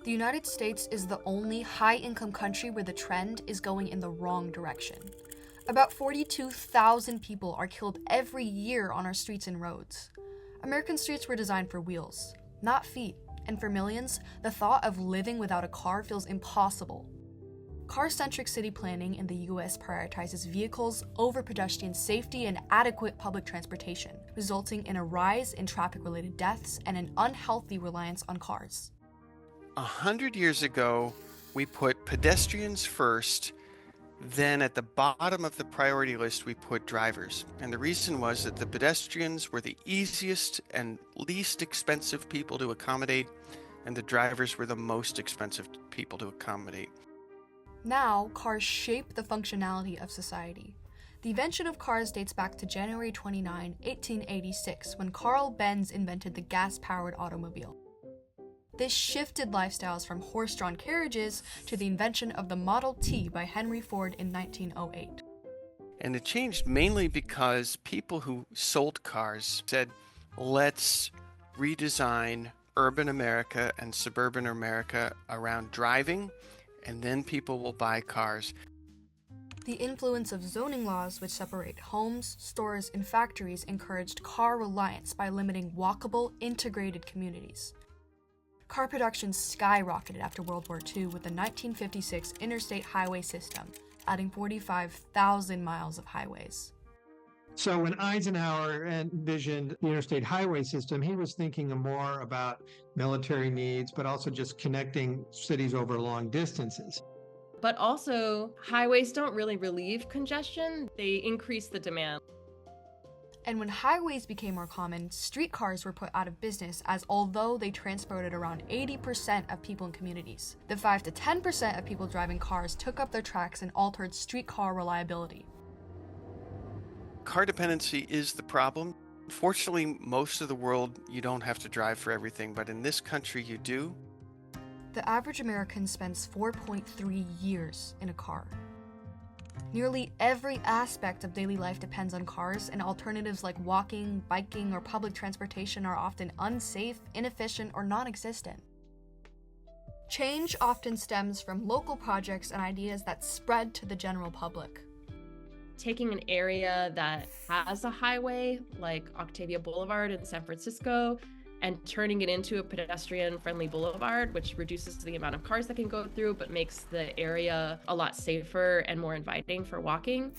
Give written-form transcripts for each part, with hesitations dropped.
The United States is the only high-income country where the trend is going in the wrong direction. About 42,000 people are killed every year on our streets and roads. American streets were designed for wheels, not feet, and for millions, the thought of living without a car feels impossible. Car-centric city planning in the US prioritizes vehicles over pedestrian safety and adequate public transportation, resulting in a rise in traffic-related deaths and an unhealthy reliance on cars. 100 years ago, we put pedestrians first, then at the bottom of the priority list, we put drivers. And the reason was that the pedestrians were the easiest and least expensive people to accommodate, and the drivers were the most expensive people to accommodate. Now, cars shape the functionality of society. The invention of cars dates back to January 29, 1886, when Carl Benz invented the gas-powered automobile. This shifted lifestyles from horse-drawn carriages to the invention of the Model T by Henry Ford in 1908. And it changed mainly because people who sold cars said, let's redesign urban America and suburban America around driving, and then people will buy cars. The influence of zoning laws, which separate homes, stores, and factories, encouraged car reliance by limiting walkable, integrated communities. Car production skyrocketed after World War II with the 1956 interstate highway system, adding 45,000 miles of highways. So when Eisenhower envisioned the interstate highway system, he was thinking more about military needs, but also just connecting cities over long distances. But also, highways don't really relieve congestion, they increase the demand. And when highways became more common, streetcars were put out of business, as although they transported around 80% of people in communities, the 5 to 10% of people driving cars took up their tracks and altered streetcar reliability. Car dependency is the problem. Fortunately, most of the world, you don't have to drive for everything, but in this country you do. The average American spends 4.3 years in a car. Nearly every aspect of daily life depends on cars, and alternatives like walking, biking, or public transportation are often unsafe, inefficient, or non-existent. Change often stems from local projects and ideas that spread to the general public. Taking an area that has a highway, like Octavia Boulevard in San Francisco, and turning it into a pedestrian-friendly boulevard, which reduces the amount of cars that can go through, but makes the area a lot safer and more inviting for walking.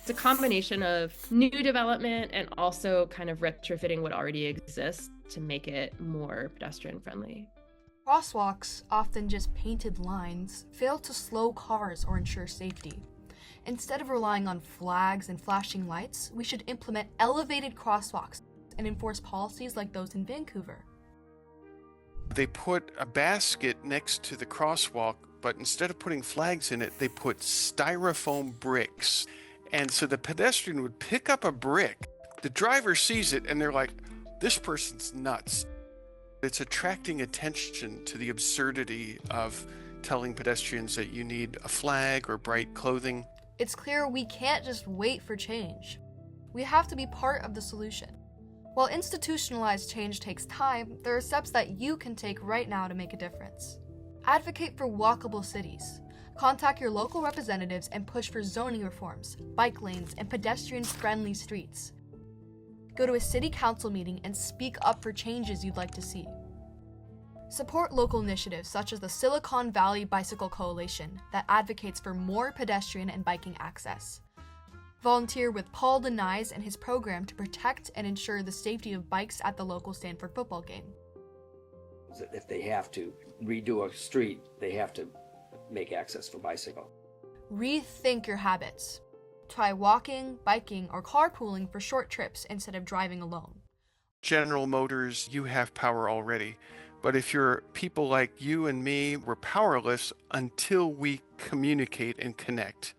It's a combination of new development and also kind of retrofitting what already exists to make it more pedestrian-friendly. Crosswalks, often just painted lines, fail to slow cars or ensure safety. Instead of relying on flags and flashing lights, we should implement elevated crosswalks and enforce policies like those in Vancouver. They put a basket next to the crosswalk, but instead of putting flags in it, they put styrofoam bricks. And so the pedestrian would pick up a brick. The driver sees it and they're like, this person's nuts. It's attracting attention to the absurdity of telling pedestrians that you need a flag or bright clothing. It's clear we can't just wait for change. We have to be part of the solution. While institutionalized change takes time, there are steps that you can take right now to make a difference. Advocate for walkable cities. Contact your local representatives and push for zoning reforms, bike lanes, and pedestrian-friendly streets. Go to a city council meeting and speak up for changes you'd like to see. Support local initiatives such as the Silicon Valley Bicycle Coalition that advocates for more pedestrian and biking access. Volunteer with Paul Denise and his program to protect and ensure the safety of bikes at the local Stanford football game. If they have to redo a street, they have to make access for bicycle. Rethink your habits. Try walking, biking, or carpooling for short trips instead of driving alone. General Motors, you have power already. But if you're people like you and me, we're powerless until we communicate and connect.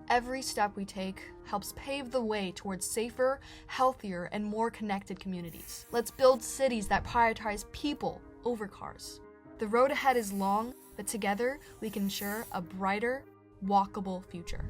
Every step we take helps pave the way towards safer, healthier, and more connected communities. Let's build cities that prioritize people over cars. The road ahead is long, but together we can ensure a brighter, walkable future.